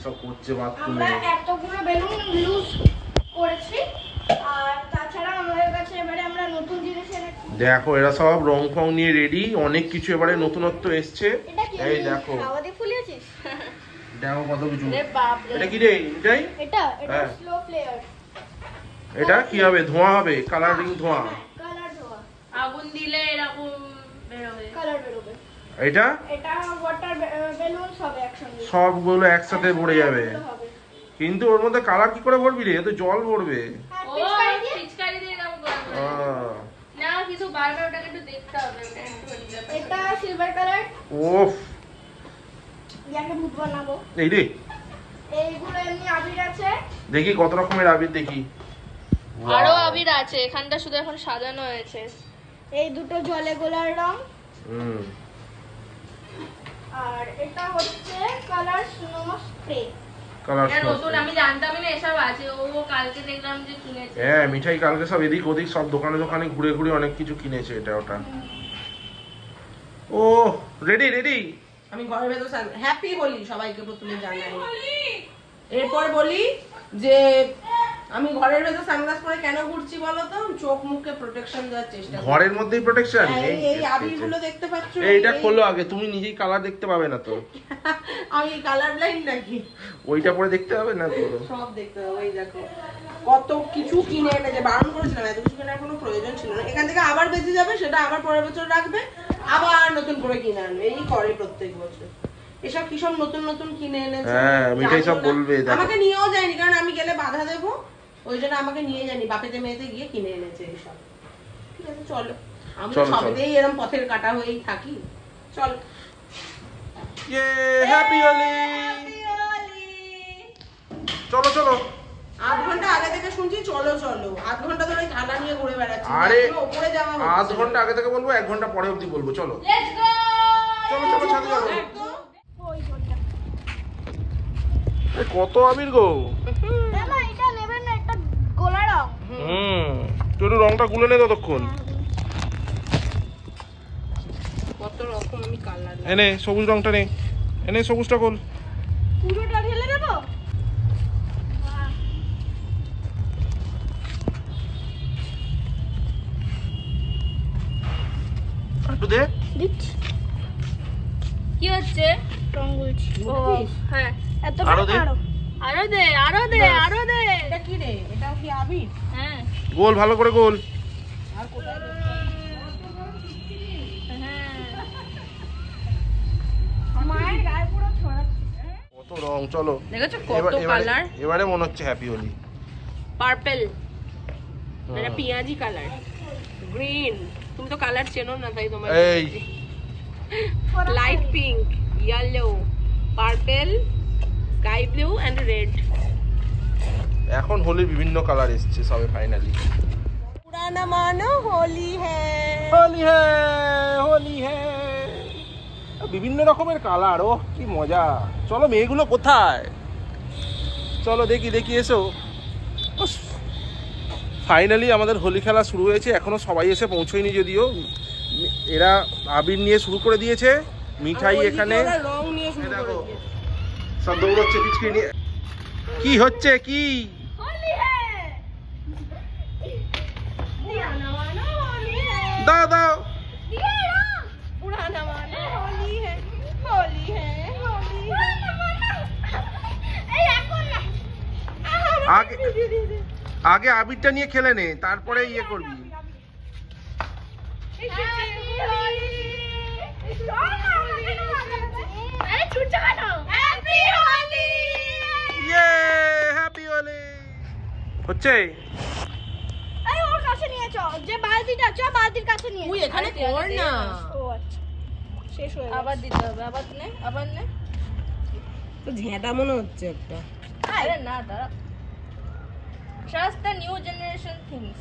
সব করছে বাথরুমে। আমরা এতগুলো বেলুন ইউজ করেছি আর তাছাড়া আমাদের কাছে এবারে আমরা নতুন জিনিস এনেছি। দেখো এরা সব রং ফং নিয়ে রেডি, অনেক কিছু এবারে নতুনত্ব এসছে। এই দেখো হাওয়াতে ফুলিয়েছিস, দেখো কত কিছু। রে বাপ রে, এটা কি রে? এটাই এটা স্লো ফ্লেয়ার। এটা কি হবে? ধোঁয়া হবে, কালারিং ধোঁয়া, কালার ধোঁয়া, আগুন দিলে এরকম বের হবে, কালার বের হবে। এটা ওয়াটার বেলুন সব একসঙ্গে, সবগুলো একসাথে ভরে যাবে। কিন্তু ওর মধ্যে কালার কি করে ভরবি রে? তো জল ভরবে। ও পিচকারি দিয়ে কাম করবে না, কিছু বারবার ওটাকে একটু দেখতে হবে। এটা সিলভার কালার। ওফ, ইয়াকে ভূত বানাবো। এই রে, এইগুলো এমনি আবির আছে। দেখি কত রকমের আবির দেখি। আরো আবির আছে, এখানটা শুধু এখন সাজানো হয়েছে। এই দুটো জলে গোলার রং। আর এটা হচ্ছে কালার স্নো স্প্রে। কালার এটা নতুন, আমি জানতামই না এসব আছে। ও কালকে দেখলাম যে কিনেছে। হ্যাঁ, মিঠাই কালকে সব এদিক ওদিক সব দোকানে দোকানে ঘুরে ঘুরে অনেক কিছু কিনেছে এটা ওটা। ও রেডি রেডি। আমি ঘরের ভেতর হ্যাপি হোলি সবাইকে প্রথমে জানাই, এরপর বলি যে আমি ঘরের ভেতর সানগ্লাস পরে কেন ঘুরছি বলো তো? চোখ মুখে প্রোটেকশন দেওয়ার চেষ্টা করি। ঘরের মধ্যেই প্রোটেকশন। এই আবিরগুলো দেখতে পাচ্ছ? এইটা খোলো আগে, তুমি নিজেই কালার দেখতে পাবে না তো। আমি কালার ব্লাইন্ড নাকি? ওইটা পরে দেখতে হবে না তো? সব দেখতে হবে। এই দেখো কত কিছু কিনে এনেছে, বারণ করেছিলাম এত কিছু কেনার কোনো প্রয়োজন ছিল না। এখান থেকে আবার বেঁচে যাবে, সেটা আবার পরের বছর রাখবে, আবার নতুন করে কিনে আনবে। এই করে প্রত্যেক বছর। এসব কি সব নতুন নতুন কিনে এনেছে। হ্যাঁ, মিঠাই সব বলবে। আমাকে নিয়েও যায়নি, কারণ আমি গেলে বাধা দেবো, ওই জন্য আমাকে নিয়ে যায়নি। বাপেতে মেয়েতে গিয়ে কিনে এনেছে এইসব। ঠিক আছে চলো, আমি সবেতেই এরকম পথের কাটা হয়েই থাকি। চল, হ্যাপি হোলি। চলো চলো। 8 ঘন্টা আগে থেকে শুনছি চলো চলো, 8 ঘন্টা ধরে ঠান্ডা নিয়ে ঘুরে বেড়াচ্ছি। আরে উপরে যাওয়া 8 ঘন্টা আগে থেকে বলবো, 1 ঘন্টা পরে অবধি বলবো। চলো লেটস গো, চলো চলো ছাদে চলো। ওই ঘরটা কত আবির গো। না, এটা নেবেন না, এটা গোলা রং। তুই একটু রংটা গুলে নে ততক্ষণ। কত রকম আমি কালার। এনে সবুজ রংটা নে, এনে সবুজটা গোল। পুরোটা ঢেলে দেবো। একটু দে। দিচ্ছি। কি হচ্ছে? রং গুলছি। ও হ্যাঁ, এত আরো দে। আরো দে, আরো দে, আরো দে। এটা কি রে? এটাও কি আবির? হ্যাঁ গোল, ভালো করে গোল। আর কোথায় মায়ের গায়ে পুরো ছড়াচ্ছে। কত রং। চলো দেখেছো কত কালার। এবারে মনে হচ্ছে হ্যাপি হোলি। পার্পল, এটা পিয়াজি কালার, গ্রিন। তুমি তো কালার চেনো না, তাই তোমার এই light pink, yellow, purple, sky blue and red. এখন হোলির বিভিন্ন কালার এসছে সবে ফাইনালি। পুরানা মানো হোলি হ্যায়, হোলি হ্যায়, হোলি হ্যায়। বিভিন্ন রকমের কালার। ও কি মজা। চলো মেয়েগুলো কোথায়? চলো দেখি দেখি, এসো। ফাইনালি আমাদের হোলি খেলা শুরু হয়েছে। এখনো সবাই এসে পৌঁছয়নি, যদিও এরা আবির নিয়ে শুরু করে দিয়েছে। মিঠাই এখানে রং নিয়ে শুরু করে দিয়েছে। সব দৌড়চ্ছে পিচকে নিয়ে। কি হচ্ছে কি? হোলি হ্যায়, পুরানা মানো হোলি হ্যায়, দাও দাও। দিয়ে রং। পুরানা মানো হোলি হ্যায়, হোলি হ্যায়, হোলি হ্যায়। এই এখন না, আগে আগে আবিরটা নিয়ে খেলে নে, তারপরে ইয়ে করবি। হ্যাপি হোলি হচ্ছে। ওর কাছে নিয়ে চল, যে বালতিটা চ, বালতির কাছে নিয়ে। তুই এখানে কর না। ও আচ্ছা, শেষ হয়ে গেছে। আবার দিতে হবে, আবার নে, আবার নে। তো ঝেঁটা মনে হচ্ছে একটা। আরে না, দাঁড়া। Trust the new generation things.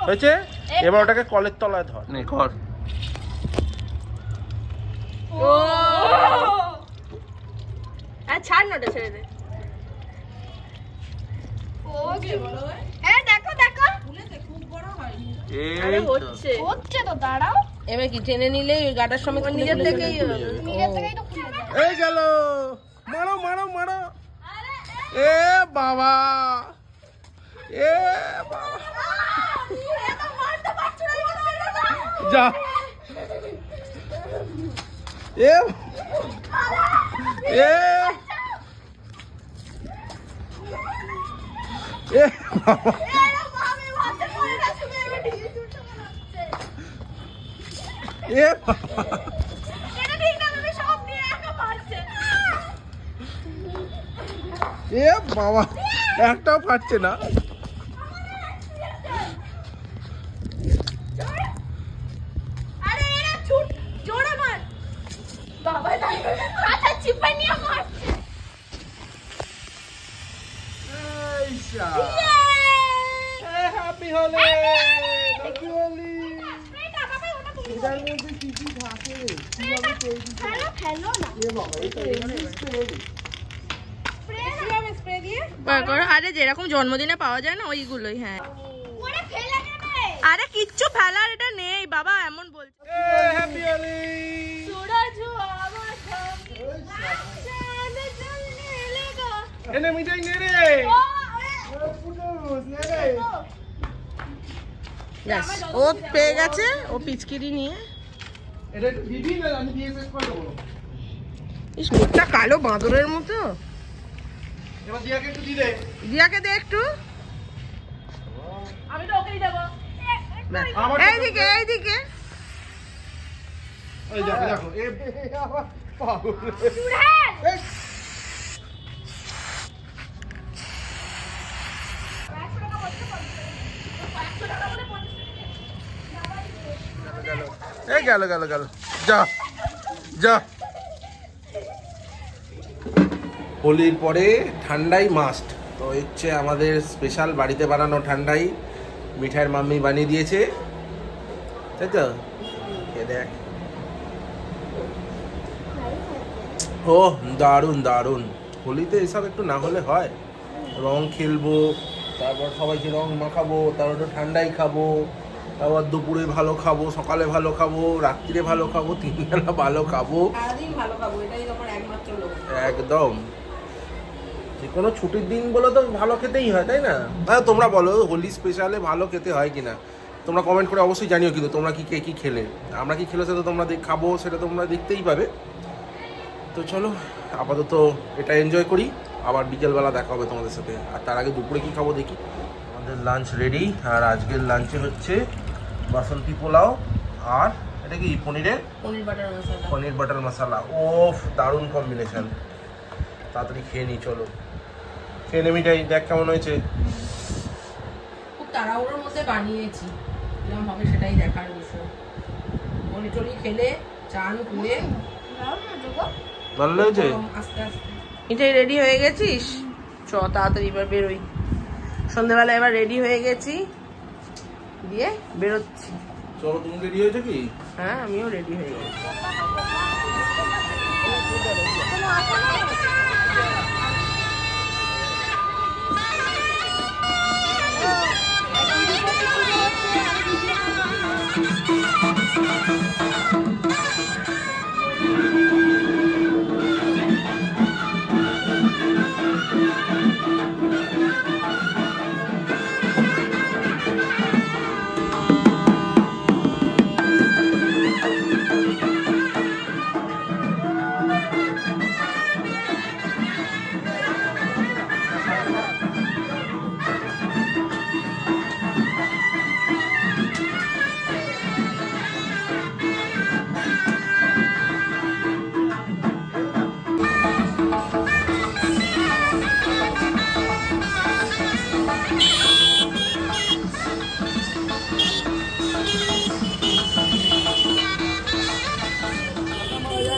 হয়েছে। এবার ওটাকে কলের তলায় ধর। নে কর। ও ছাড় না, ওটা ছেড়ে দে। দেখো দেখো, খুব বড় হয়নি। আরে হচ্ছে হচ্ছে তো, দাঁড়াও। এবার কি টেনে নিলে ওই গাটার সময় নিজের থেকেই নিজের থেকেই তো খুলে যায়। এই গেল, মারো মারো মারো। এ বাবা, এ বাবা, যা এ এ এ বাবা, এ বাবা, এ বাবা, একটাও পাচ্ছে না। Happy Holi, happy Holi. এটার মধ্যে কি কি থাকে রে? কিভাবে তৈরি করে? ফেলো না। এ বাবা, এটা এখানে স্প্রে রে। স্প্রে দিয়ে আরে যেরকম জন্মদিনে পাওয়া যায় না ওইগুলোই। হ্যাঁ ওরে ফেলে দেবে। আরে কিচ্ছু ফেলার এটা নেই বাবা, এমন বলছে। এ হ্যাপি হোলি। এনে মিঠাই নে রে। ও পেয়ে গেছে, ও পিচকিরি নিয়ে। এটা একটু দিবি না, আমি দিয়ে শেষ করে দেবো। ইস, মুখটা কালো বাঁদরের মতো। এবার দিয়াকে একটু দি দে। দিয়াকে দে একটু। আমি তো ওকেই দেবো। এইদিকে এইদিকে। এই দেখো দেখো, এ আবার পাগল। এই এই গেল গেল গেল, যা যা। হোলির পরে ঠান্ডাই মাস্ট, তো হচ্ছে আমাদের স্পেশাল বাড়িতে বানানো ঠান্ডাই মিঠাইয়ের মাম্মি বানিয়ে দিয়েছে, তাই তো? এ দেখ, ও দারুণ দারুণ। হোলিতে এসব একটু না হলে হয়? রং খেলবো, তারপর সবাইকে রং মাখাবো, তারপর একটু ঠান্ডাই খাবো, তারপর দুপুরে ভালো খাবো, সকালে ভালো খাবো, রাত্রিরে ভালো খাবো, 3 বেলা ভালো খাবো, সারাদিন ভালো খাবো, এটাই আমার একমাত্র লক্ষ্য। একদম। যে কোনো ছুটির দিন বলে তো ভালো খেতেই হয়, তাই না? হ্যাঁ, তোমরা বলো হোলি স্পেশালে ভালো খেতে হয় কিনা, তোমরা কমেন্ট করে অবশ্যই জানিও। কিন্তু তোমরা কি কে কি খেলে, আমরা কি খেলে সেটা তোমরা খাবো, সেটা তোমরা দেখতেই পাবে। তো চলো আপাতত এটা এনজয় করি, আবার বিকেলবেলা দেখা হবে তোমাদের সাথে। আর তার আগে দুপুরে কি খাবো দেখি। আমাদের লাঞ্চ রেডি, আর আজকের লাঞ্চে হচ্ছে বাসন্তী পোলাও আর এটা কি পনির বাটার মশলা। ওফ, দারুণ কম্বিনেশন। তাড়াতাড়ি খেয়ে নিই, চলো খেয়ে নে মিঠাই, দেখ কেমন হয়েছে। খুব তাড়াহুড়োর মধ্যে বানিয়েছি, কেমন হবে সেটাই দেখার বিষয়। মনি টলি খেলে চান করে ভালো হয়েছে। আস্তে আস্তে মিঠাই রেডি হয়ে গেছিস? চ তাড়াতাড়ি এবার বেরোই। সন্ধ্যেবেলা এবার রেডি হয়ে গেছি, দিয়ে বেরোচ্ছি। চলো, তুমি রেডি হয়েছো কি? হ্যাঁ, আমিও রেডি হয়ে গেছি।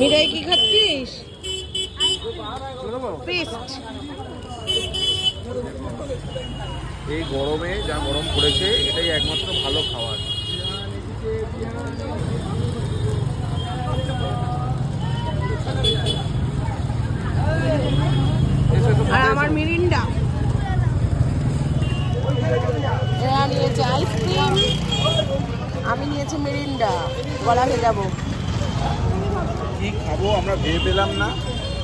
মিঠাই কি খাচ্ছিস? পেস্ট। এই গরমে যা গরম পড়েছে, এটাই একমাত্র ভালো খাবার। আর আমার মিরিন্ডা। এরা নিয়েছে আইসক্রিম, আমি নিয়েছি মিরিন্ডা, গলা ভেজাবো। কি খাবো আমরা ভেবে পেলাম না,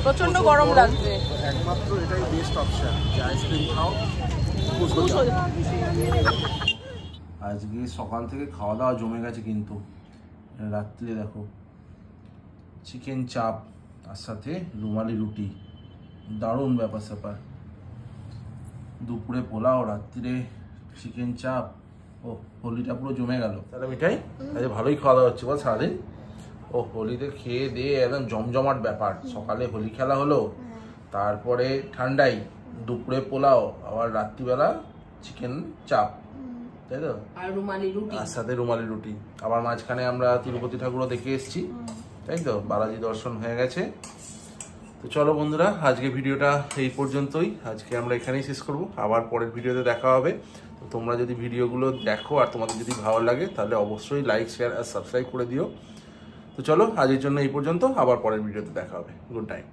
প্রচন্ড গরম লাগছে। একমাত্র এটাই বেস্ট অপশন যে আইসক্রিম খাও। আজকে সকাল থেকে খাওয়া দাওয়া জমে গেছে, কিন্তু রাত্রে দেখো চিকেন চাপ আর সাথে রুমালি রুটি, দারুণ ব্যাপার স্যাপার। দুপুরে পোলাও, রাত্রে চিকেন চাপ, ও হোলিটা পুরো জমে গেল। তাহলে মিঠাই আজ ভালোই খাওয়া দাওয়া হচ্ছে বল সারাদিন। ও হোলিতে খেয়ে দিয়ে একদম জমজমাট ব্যাপার। সকালে হোলি খেলা হলো, তারপরে ঠান্ডাই, দুপুরে পোলাও, আবার রাত্রিবেলা চিকেন চাপ, তাই তো, আর রুমালি রুটি, আর সাথে রুমালি রুটি। আবার মাঝখানে আমরা তিরুপতি ঠাকুরও দেখে এসেছি, তাই তো, বালাজি দর্শন হয়ে গেছে। তো চলো বন্ধুরা, আজকে ভিডিওটা এই পর্যন্তই। আজকে আমরা এখানেই শেষ করব, আবার পরের ভিডিওতে দেখা হবে। তো তোমরা যদি ভিডিওগুলো দেখো আর তোমাদের যদি ভালো লাগে তাহলে অবশ্যই লাইক, শেয়ার আর সাবস্ক্রাইব করে দিও। তো চলো আজকের জন্য এই পর্যন্ত, আবার পরের ভিডিওতে দেখা হবে। Good night.